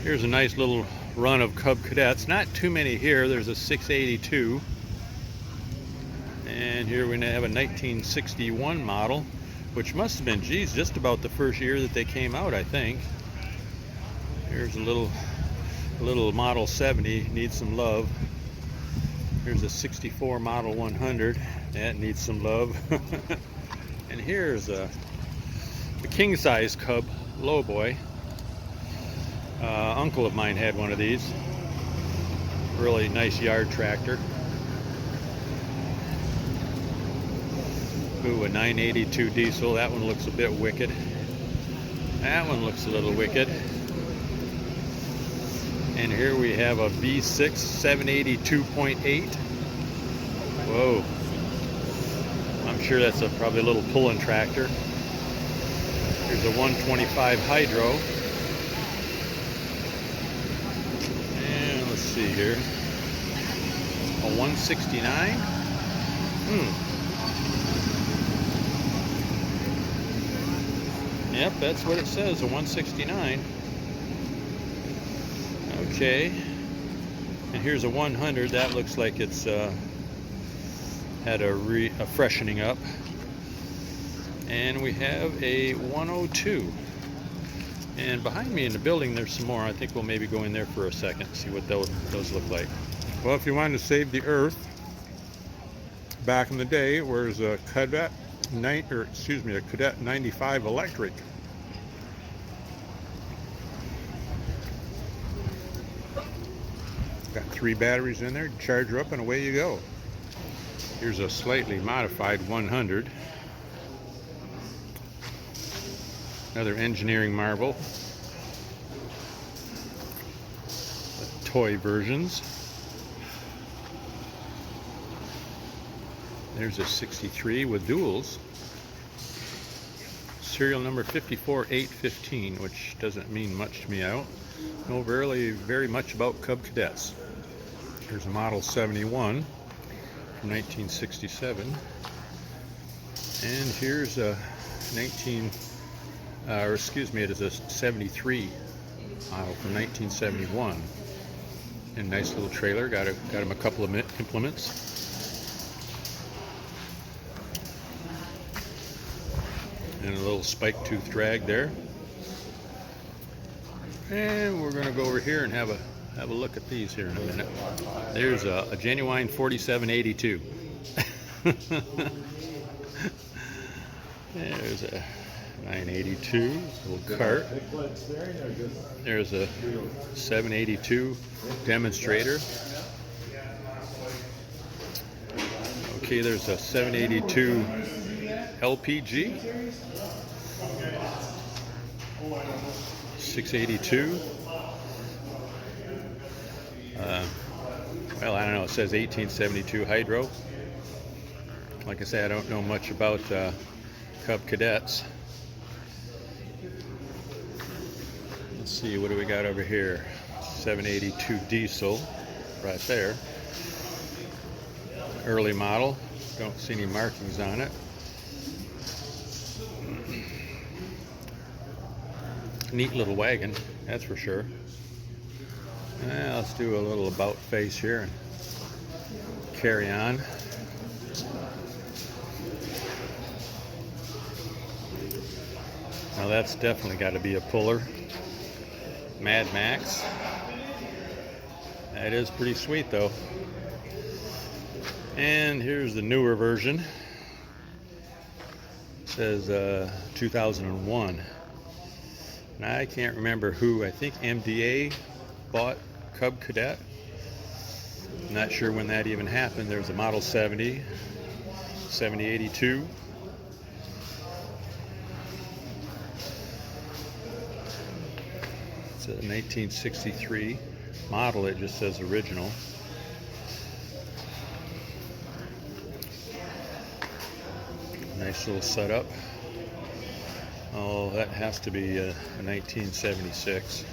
Here's a nice little run of Cub Cadets. Not too many here. There's a 682. And here we have a 1961 model, which must have been, geez, just about the first year that they came out, I think. Here's a little Model 70, needs some love. Here's a 64 Model 100, that needs some love. And here's a king-size Cub lowboy. Uncle of mine had one of these. Really nice yard tractor. Ooh, a 982 diesel. That one looks a bit wicked. That one looks a little wicked. And here we have a V6 782.8. Whoa. I'm sure that's probably a little pulling tractor. Here's a 125 hydro. And let's see here. A 169. Yep, that's what it says, a 169. Okay. And here's a 100. That looks like it's had a freshening up. And we have a 102. And behind me in the building there's some more. I think we'll maybe go in there for a second, see what those look like. Well, if you wanted to save the earth, back in the day, where's a Cadet a Cadet 95 electric. Got 3 batteries in there, charge her up and away you go. Here's a slightly modified 100. Another engineering marvel. The toy versions. There's a 63 with duals. Serial number 54815, which doesn't mean much to me. I don't know very much about Cub Cadets. Here's a Model 71 from 1967. And here's a it is a 73 model from 1971. And nice little trailer. Got him a couple of implements. And a little spike tooth drag there. And we're going to go over here and have a look at these here in a minute. There's a genuine 4782. There's a 982 little cart. There's a 782 demonstrator. Okay, there's a 782 LPG. 682. Well, I don't know. It says 1872 hydro. Like I say, I don't know much about Cub Cadets. Let's see, what do we got over here? 782 diesel, right there. Early model. Don't see any markings on it. Neat little wagon, that's for sure. Let's do a little about face here and carry on. Now that's definitely got to be a puller. Mad Max. That is pretty sweet though. And here's the newer version. It says 2001. And I can't remember who. I think MDA bought Cub Cadet. I'm not sure when that even happened. There's a Model 70, 7082. It's a 1963 model. It just says original. Nice little setup. Oh, that has to be a 1976.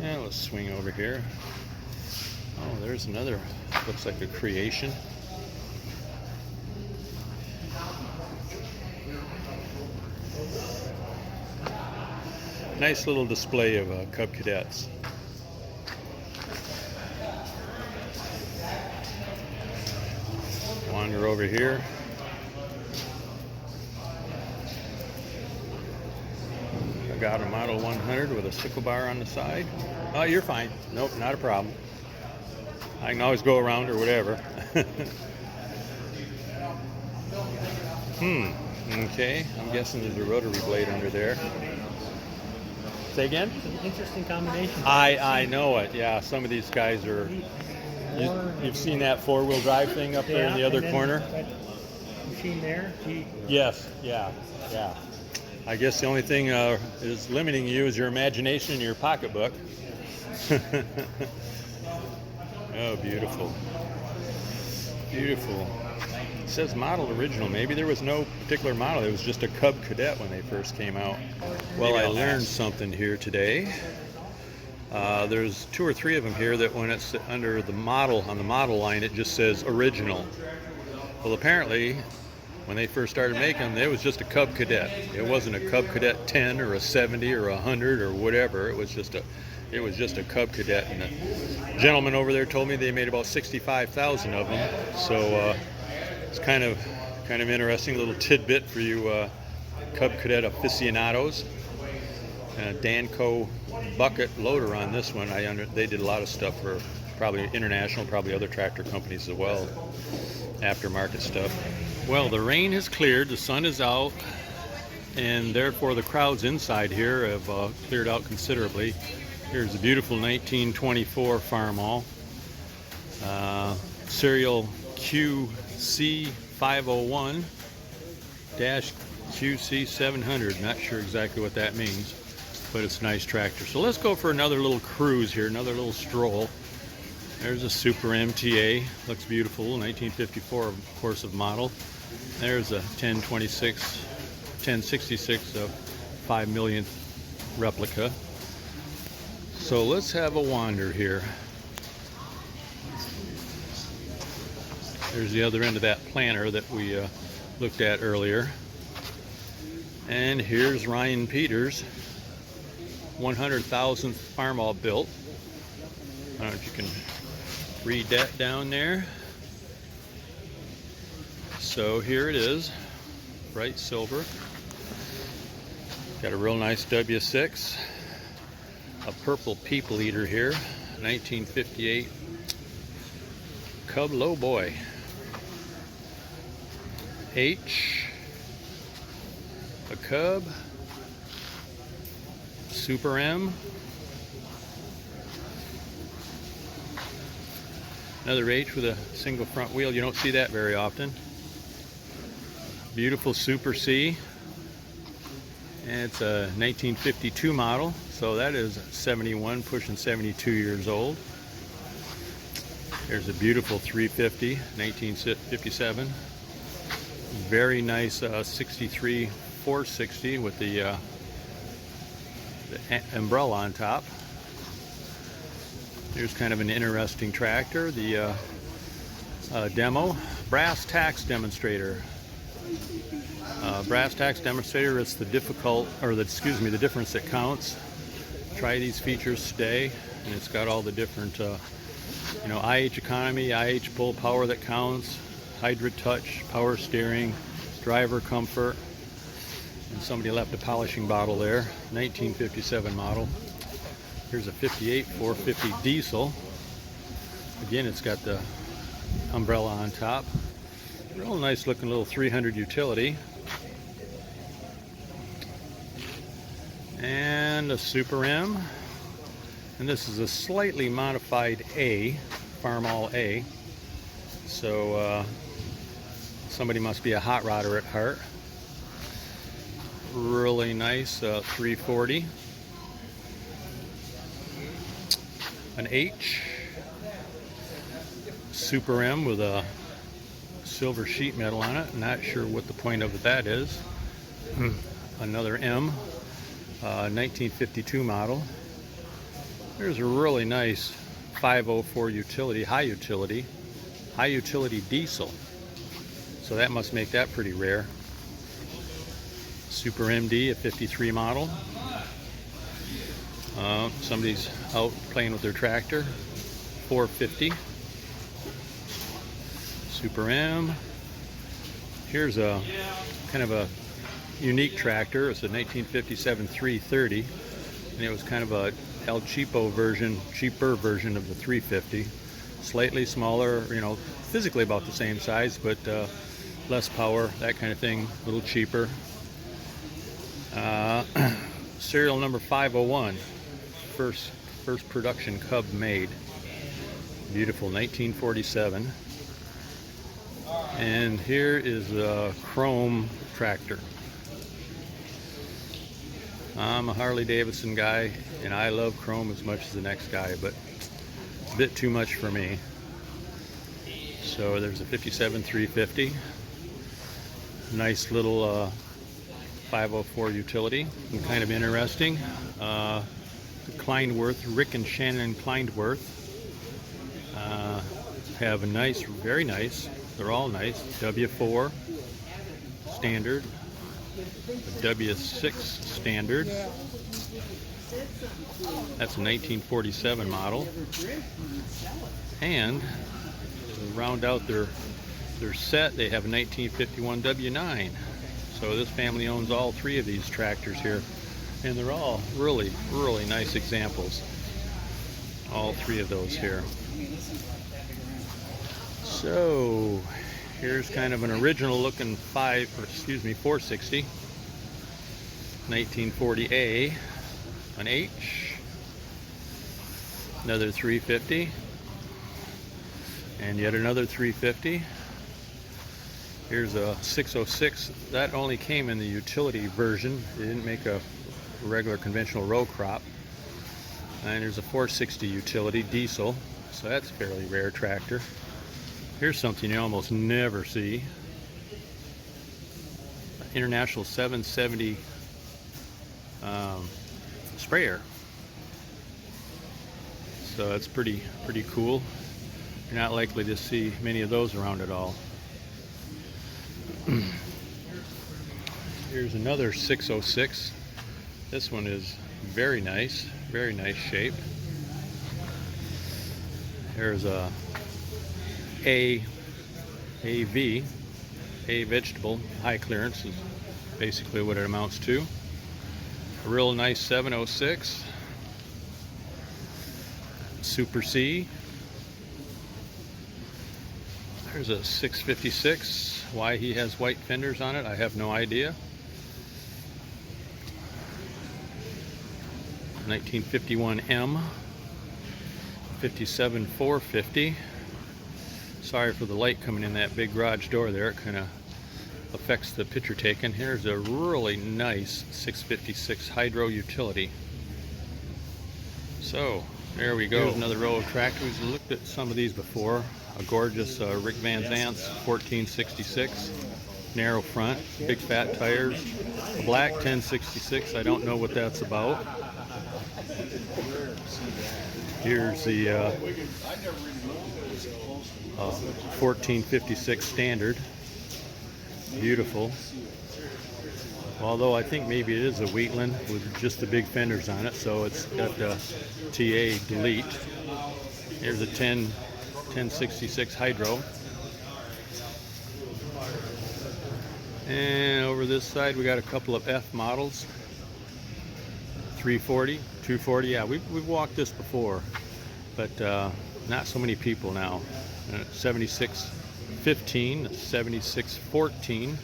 Yeah, let's swing over here. Oh, there's another, looks like a creation. Nice little display of Cub Cadets. Wander over here. I got a Model 100 with a sickle bar on the side. Oh, you're fine. Nope, not a problem. I can always go around or whatever. Okay, I'm guessing there's a rotary blade under there. Say again? It's an interesting combination. I know it. Yeah, some of these guys are. You've seen that four-wheel drive thing up there in the other corner? That machine there. Yes. Yeah. I guess the only thing is limiting you is your imagination and your pocketbook. Oh, beautiful. Beautiful. It says model original. Maybe there was no particular model. It was just a Cub Cadet when they first came out. Well, I learned something here today. There's 2 or 3 of them here that when it's under the model, on the model line, it just says original. Well, apparently, when they first started making them, it was just a Cub Cadet. It wasn't a Cub Cadet 10 or a 70 or a 100 or whatever. It was just a Cub Cadet. And the gentleman over there told me they made about 65,000 of them. So it's kind of interesting little tidbit for you Cub Cadet aficionados. Danco bucket loader on this one. They did a lot of stuff for probably international, probably other tractor companies as well, aftermarket stuff. Well, the rain has cleared, the sun is out, and therefore the crowds inside here have cleared out considerably. Here's a beautiful 1924 Farmall, serial QC501-QC700. Not sure exactly what that means, but it's a nice tractor. So let's go for another little cruise here, another little stroll. There's a Super MTA, looks beautiful, 1954 of course of model. There's a 1066 of 5 millionth replica. So let's have a wander here. There's the other end of that planter that we looked at earlier. And here's Ryan Peters, 100,000th Farmall built. I don't know if you can read that down there. So here it is, bright silver. Got a real nice W6, a purple people eater here, 1958 Cub Low Boy. H, a Cub, Super M, another H with a single front wheel. You don't see that very often. Beautiful Super C, and it's a 1952 model, so that is 71, pushing 72 years old. There's a beautiful 350, 1957. Very nice 63 460 with the umbrella on top. Here's kind of an interesting tractor, the demo, brass tacks demonstrator. Brass tacks demonstrator, it's the the difference that counts. Try these features today, and it's got all the different IH economy, IH pull power that counts, Hydra touch, power steering, driver comfort, and somebody left a polishing bottle there. 1957 model. Here's a 58 450 diesel. Again, it's got the umbrella on top. Real nice looking little 300 utility. And a Super M. And this is a slightly modified A, Farmall A. So somebody must be a hot rodder at heart. Really nice 340. An H. Super M with a silver sheet metal on it. Not sure what the point of that is. Another M, 1952 model. There's a really nice 504 utility, high utility diesel. So that must make that pretty rare. Super MD, a 53 model. Somebody's out playing with their tractor. 450. Super M. Here's a kind of a unique tractor. It's a 1957 330, and it was kind of a El Cheapo version, cheaper version of the 350. Slightly smaller, you know, physically about the same size, but less power, that kind of thing, a little cheaper. Serial number 501, first production Cub made. Beautiful, 1947. And here is a chrome tractor. I'm a Harley Davidson guy, and I love chrome as much as the next guy, but it's a bit too much for me. So there's a 57 350. Nice little 504 utility, and kind of interesting. Klindworth, Rick and Shannon Klindworth have a nice, very nice, they're all nice, W4 standard, W6 standard. That's a 1947 model. And to round out their set, they have a 1951 W9. So this family owns all three of these tractors here, and they're all really, really nice examples. All three of those here. So here's kind of an original looking 460, 1940A, an H, another 350, and yet another 350. Here's a 606. That only came in the utility version. They didn't make a regular conventional row crop. And there's a 460 utility diesel. So that's a fairly rare tractor. Here's something you almost never see. International 770 sprayer. So that's pretty cool. You're not likely to see many of those around at all. Here's another 606. This one is very nice shape. Here's a AV, A vegetable, high clearance is basically what it amounts to. A real nice 706. Super C. There's a 656. Why he has white fenders on it, I have no idea. 1951 M. 57 450. Sorry for the light coming in that big garage door there. It kind of affects the picture taken. Here's a really nice 656 hydro utility. So there we go. Here's another row of tractors. We looked at some of these before. A gorgeous Rick Van Zant's 1466, narrow front, big fat tires. A black 1066. I don't know what that's about. Here's the 1456 standard. Beautiful. Although I think maybe it is a Wheatland with just the big fenders on it, so it's got the TA delete. Here's a 1066 hydro. And over this side we got a couple of F models. 340, 240. Yeah, we've walked this before, but not so many people now. 7615, 7614.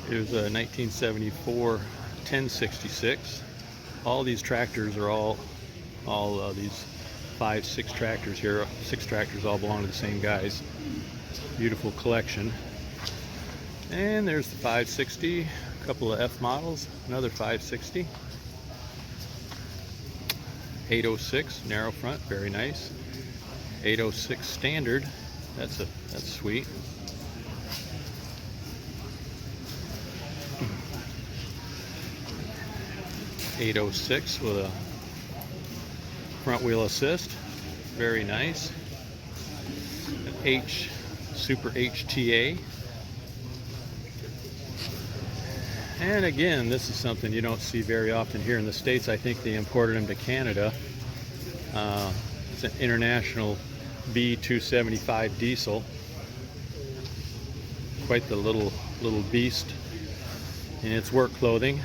Here's a 1974 1066. All these tractors are all these 5-6 tractors here. 6 tractors all belong to the same guys. Beautiful collection. And there's the 560, a couple of F models, another 560. 806 narrow front, very nice. 806 standard, that's sweet. .806 with a front wheel assist, very nice. An Super HTA. And again, this is something you don't see very often here in the States. I think they imported them to Canada. It's an International B275 diesel. Quite the little beast in its work clothing.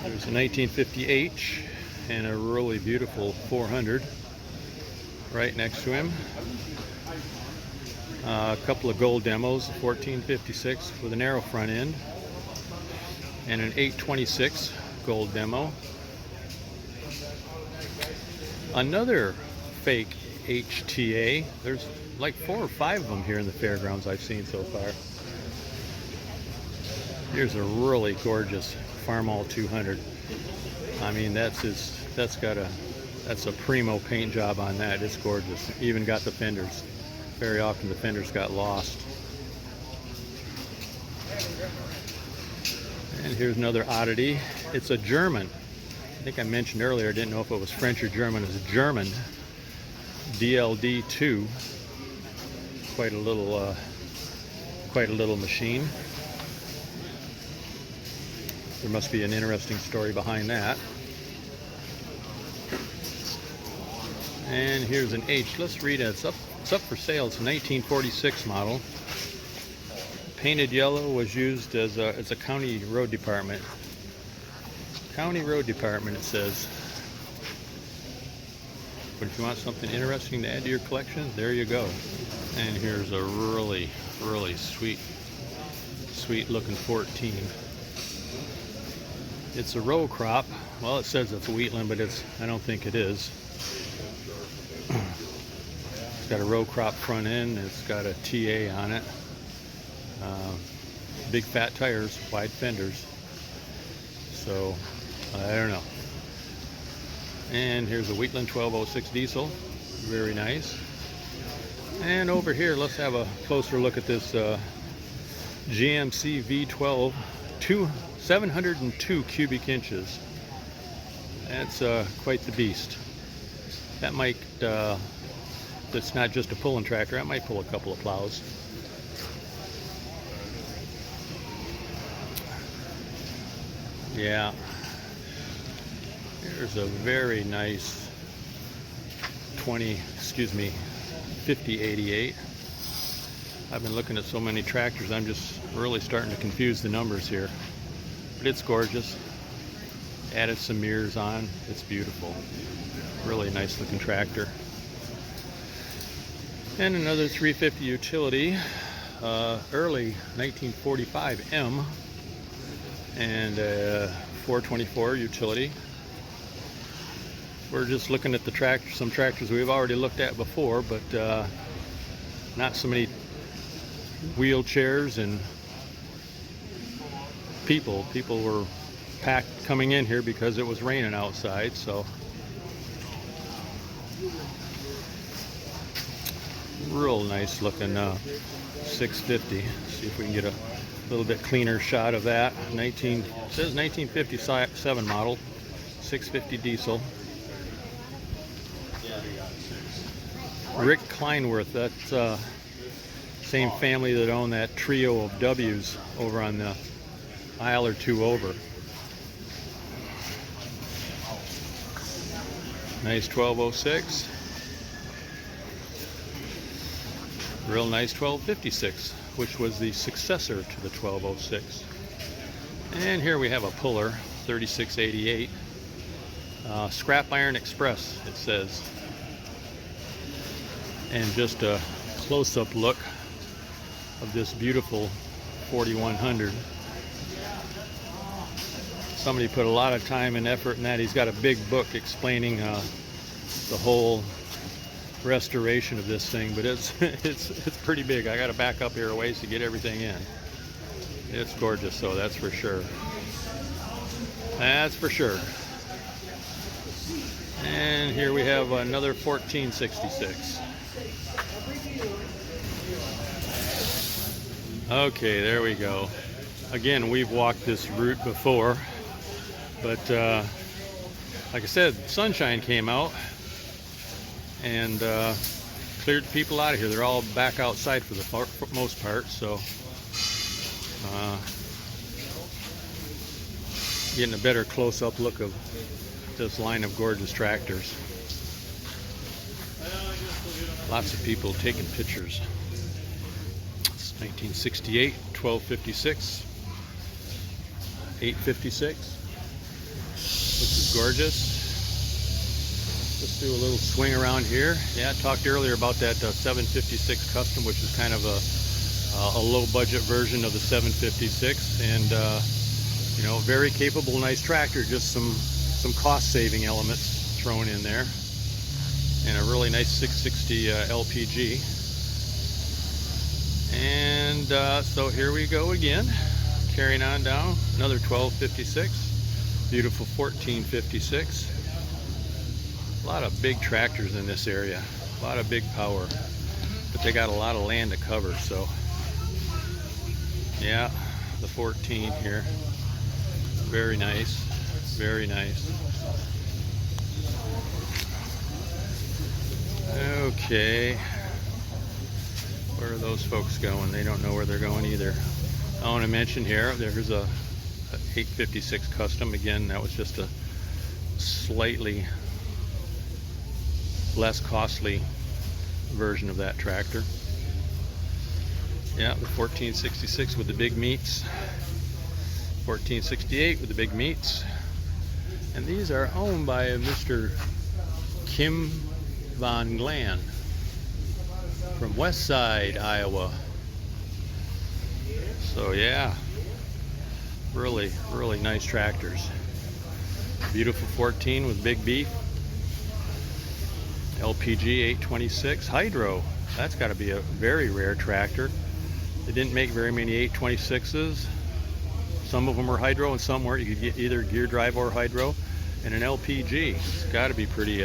There's a 1950H and a really beautiful 400 right next to him. A couple of gold demos, 1456 with a narrow front end, and an 826 gold demo. Another fake HTA. There's like 4 or 5 of them here in the fairgrounds I've seen so far. Here's a really gorgeous Farmall 200. I mean, that's a primo paint job on that. It's gorgeous. Even got the fenders. Very often the fenders got lost. And here's another oddity. It's a German. I think I mentioned earlier, I didn't know if it was French or German. It's a German DLD2. Quite a little machine. There must be an interesting story behind that. And here's an H. Let's read it. It's up for sale. It's a 1946 model. Painted yellow, was used as a county road department. County road department, it says. But if you want something interesting to add to your collection, there you go. And here's a really sweet looking 14. It's a row crop. Well, it says it's Wheatland, but I don't think it is. It's got a row crop front end. It's got a TA on it. Big fat tires, wide fenders. So, I don't know. And here's a Wheatland 1206 diesel. Very nice. And over here, let's have a closer look at this GMC V12 702 cubic inches. That's quite the beast. That might, that's not just a pulling tractor, that might pull a couple of plows. Yeah. Here's a very nice 5088. I've been looking at so many tractors, I'm just really starting to confuse the numbers here. But it's gorgeous. Added some mirrors on. It's beautiful. Really nice looking tractor. And another 350 utility. Early 1945 M. And 424 utility. We're just looking at some tractors we've already looked at before, but not so many wheelchairs and people. People were packed coming in here because it was raining outside, so real nice looking 650. See if we can get a little bit cleaner shot of that. It says 1957 model, 650 diesel. Rick Kleinworth, that's same family that owned that trio of W's over on the aisle or two over. Nice 1206. Real nice 1256, which was the successor to the 1206. And here we have a puller, 3688. Scrap Iron Express, it says. And just a close-up look of this beautiful 4100. Somebody put a lot of time and effort in that. He's got a big book explaining the whole restoration of this thing, but it's pretty big. I got to back up here a ways to get everything in. It's gorgeous, so that's for sure. That's for sure. And here we have another 1466. Okay, there we go. Again, we've walked this route before, but like I said, sunshine came out and cleared people out of here. They're all back outside for the most part, so getting a better close-up look of this line of gorgeous tractors. Lots of people taking pictures. It's 1968, 1256, 856, which is gorgeous. Let's do a little swing around here. Yeah, I talked earlier about that 756 Custom, which is kind of a low-budget version of the 756, and you know, very capable, nice tractor. Just some cost-saving elements thrown in there, and a really nice 660 LPG. And so here we go again, carrying on down. Another 1256, beautiful 1456. A lot of big tractors in this area, a lot of big power, but they got a lot of land to cover. So yeah, the 14 here, very nice, very nice. Okay, where are those folks going? They don't know where they're going either. I want to mention here, there's a 856 Custom. Again, that was just a slightly less costly version of that tractor. Yeah, the 1466 with the big meats, 1468 with the big meats, and these are owned by a Mr. Kim Von Glan from West Side, Iowa. So yeah, really nice tractors. Beautiful 14 with big beef. LPG 826 Hydro. That's got to be a very rare tractor. They didn't make very many 826s. Some of them were hydro and some weren't. You could get either gear drive or hydro. And an LPG. It's got to be pretty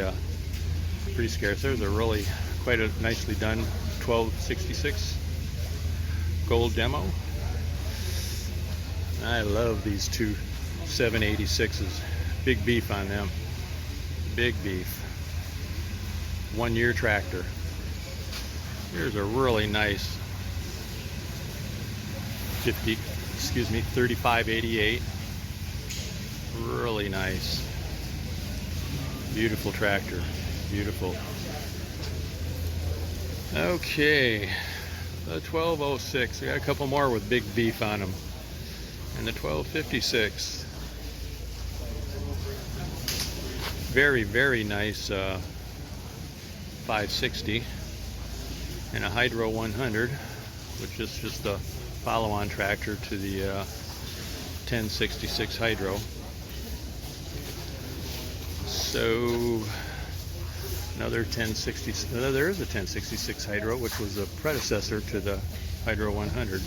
scarce. There's a really quite a nicely done 1266 gold demo. I love these two 786s. Big beef on them. Big beef. 1 year tractor. Here's a really nice 3588. Really nice. Beautiful tractor. Beautiful. Okay, the 1206. We got a couple more with big beef on them. And the 1256. Very nice 560. And a Hydro 100, which is just a follow-on tractor to the 1066 Hydro. So another 1060. There is a 1066 Hydro, which was a predecessor to the Hydro 100.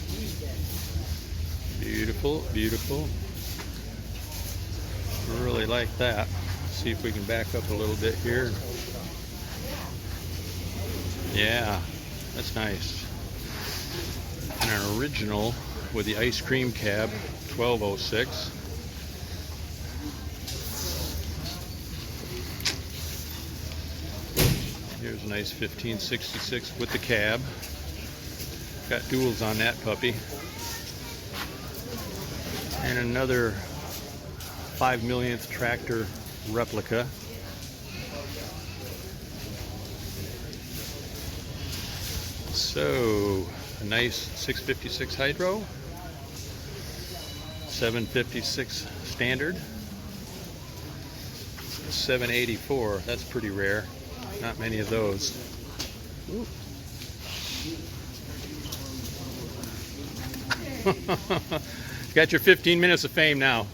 Beautiful, beautiful. Really like that. See if we can back up a little bit here. Yeah, that's nice. And an original with the ice cream cab, 1206. Here's a nice 1566 with the cab. Got duals on that puppy. And another 5 millionth tractor replica. So, a nice 656 Hydro, 756 Standard, 784, that's pretty rare, not many of those. Ooh. Got your 15 minutes of fame now.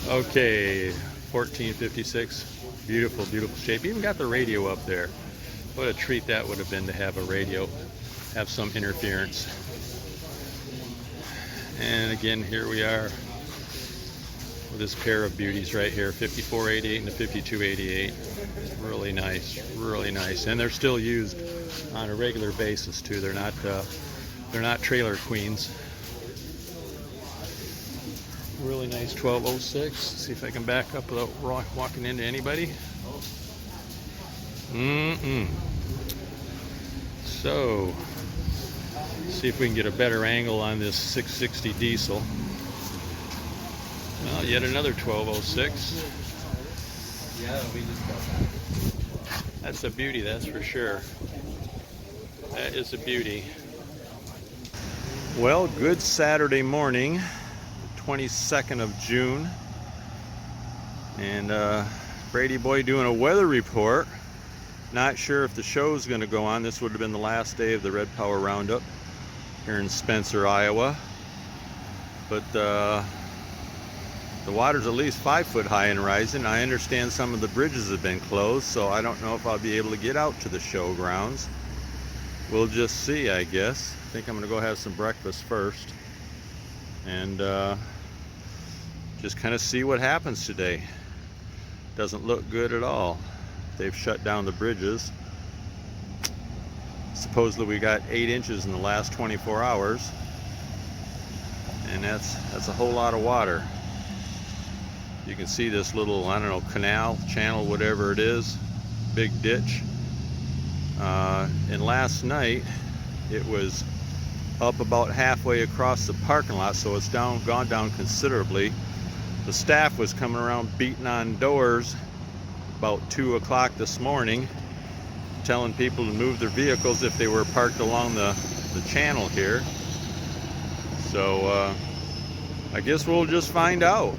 Okay, 1456, beautiful, beautiful shape. Even got the radio up there. What a treat that would have been to have a radio, have some interference. And again, here we are with this pair of beauties right here, 5488 and the 5288. Really nice, really nice. And they're still used on a regular basis too. They're not trailer queens. Really nice 1206. See if I can back up without walking into anybody. So, see if we can get a better angle on this 660 diesel. Well, yet another 1206. That's a beauty, that's for sure. That is a beauty. Well, good Saturday morning, 22nd of June. And Brady Boy doing a weather report. Not sure if the show's going to go on. This would have been the last day of the Red Power Roundup here in Spencer, Iowa. But the water's at least 5 foot high and rising. I understand some of the bridges have been closed, so I don't know if I'll be able to get out to the showgrounds. We'll just see, I guess. I think I'm gonna go have some breakfast first and just kind of see what happens today. Doesn't look good at all. They've shut down the bridges. Supposedly we got 8 inches in the last 24 hours, and that's a whole lot of water. You can see this little, I don't know, canal, channel, whatever it is, big ditch. And last night it was up about halfway across the parking lot, so it's gone down considerably. The staff was coming around beating on doors about 2 o'clock this morning, telling people to move their vehicles if they were parked along the channel here. So I guess we'll just find out.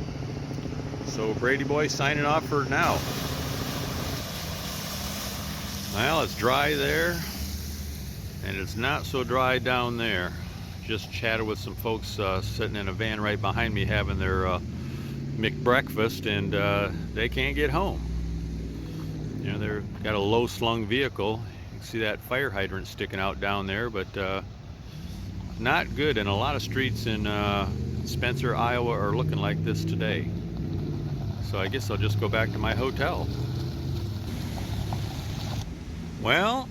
So Brady Boy signing off for now. Well, it's dry there, and it's not so dry down there. Just chatted with some folks sitting in a van right behind me having their McBreakfast, and they can't get home. You know, they've got a low-slung vehicle. You can see that fire hydrant sticking out down there, but not good. And a lot of streets in Spencer, Iowa are looking like this today. So I guess I'll just go back to my hotel. Well,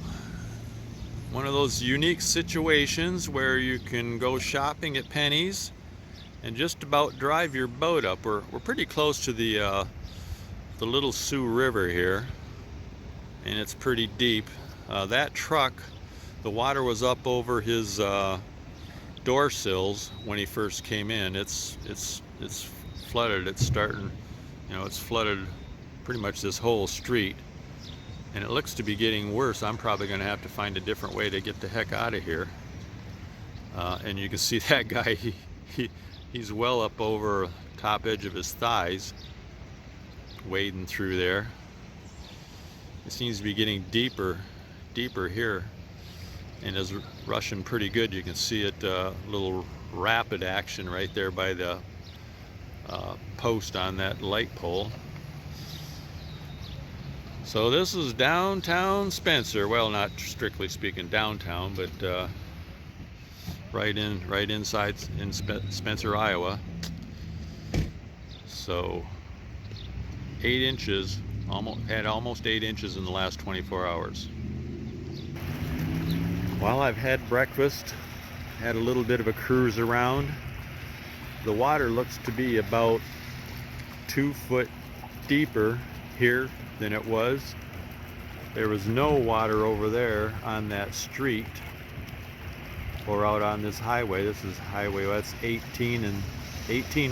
one of those unique situations where you can go shopping at Penny's and just about drive your boat up. We're pretty close to the Little Sioux River here, and it's pretty deep. That truck, the water was up over his door sills when he first came in. It's flooded. It's starting, you know, it's flooded pretty much this whole street, and it looks to be getting worse. I'm probably going to have to find a different way to get the heck out of here. And you can see that guy, he's well up over top edge of his thighs, wading through there. It seems to be getting deeper here, and is rushing pretty good. You can see it, little rapid action right there by the post on that light pole. So this is downtown Spencer. Well, not strictly speaking downtown, but right inside in Spencer, Iowa. So 8 inches, almost 8 inches in the last 24 hours. While I've had breakfast, had a little bit of a cruise around, the water looks to be about 2 foot deeper here than it was. There was no water over there on that street or out on this highway. This is highway, that's 18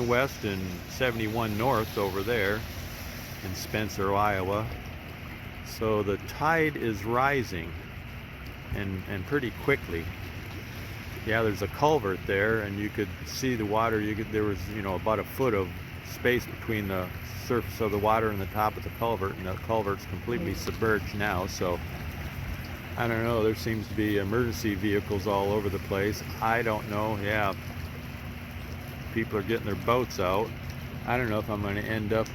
west and 71 north over there in Spencer, Iowa. So the tide is rising and pretty quickly. Yeah, there's a culvert there, and you could see the water. There was, you know, about a foot of space between the surface of the water and the top of the culvert, and the culvert's completely submerged now. So I don't know, there seems to be emergency vehicles all over the place. I don't know. Yeah, people are getting their boats out. I don't know if I'm going to end up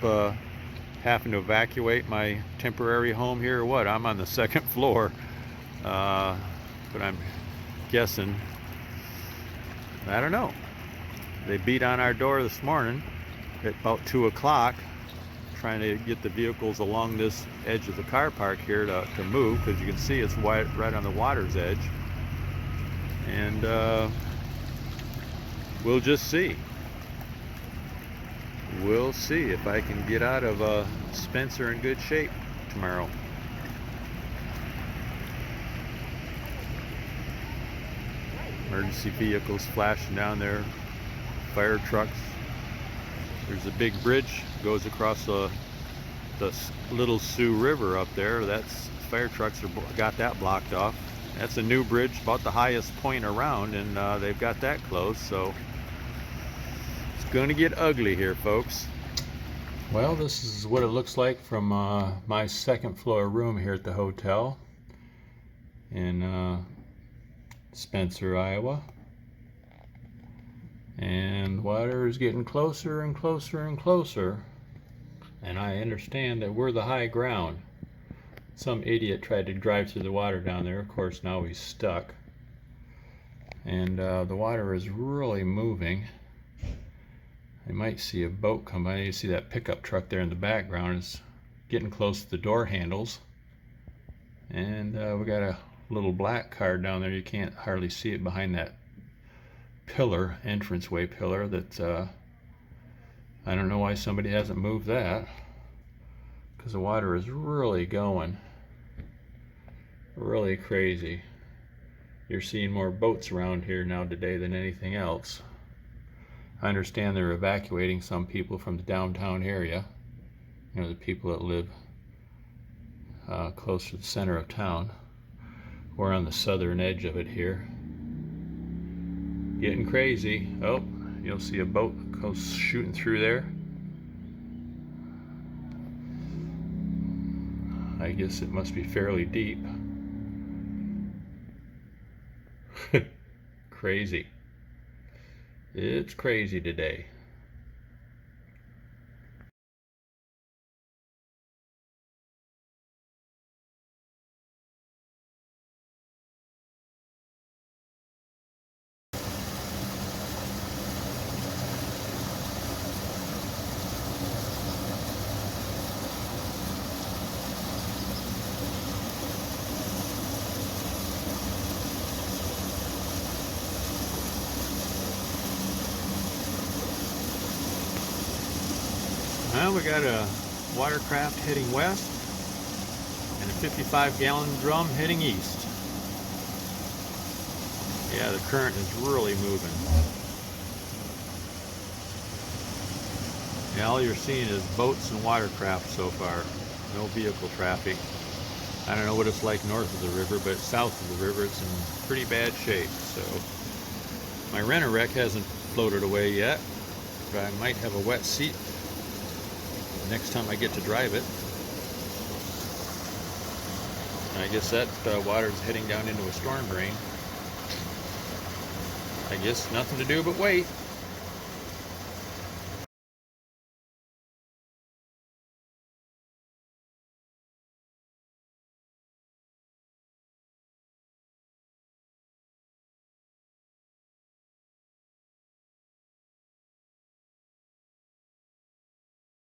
having to evacuate my temporary home here or what. I'm on the 2nd floor, but I'm guessing, I don't know. They beat on our door this morning at about 2 o'clock, trying to get the vehicles along this edge of the car park here to move, because you can see it's right on the water's edge. And we'll just see. We'll see if I can get out of Spencer in good shape tomorrow. Emergency vehicles flashing down there, fire trucks. There's a big bridge goes across the Little Sioux River up there. That's fire trucks got that blocked off. That's a new bridge, about the highest point around, and they've got that closed, so it's gonna get ugly here, folks. Well, this is what it looks like from my second floor room here at the hotel in Spencer, Iowa. And water is getting closer and closer and closer. And I understand that we're the high ground. Some idiot tried to drive through the water down there. Of course, now he's stuck. And the water is really moving. You might see a boat come by. You see that pickup truck there in the background is getting close to the door handles. And we got a little black car down there. You can't hardly see it behind that pillar, entranceway pillar that I don't know why somebody hasn't moved that, because the water is really going really crazy. You're seeing more boats around here now today than anything else. I understand they're evacuating some people from the downtown area, you know, the people that live close to the center of town. We're on the southern edge of it here. Getting crazy. Oh, you'll see a boat goes shooting through there. I guess it must be fairly deep. Crazy. It's crazy today. Well, we got a watercraft heading west and a 55-gallon drum heading east. Yeah, the current is really moving. Yeah, all you're seeing is boats and watercraft so far. No vehicle traffic. I don't know what it's like north of the river, but south of the river it's in pretty bad shape. So my rent-a-wreck hasn't floated away yet, but I might have a wet seat next time I get to drive it. I guess that water's heading down into a storm drain. I guess nothing to do but wait.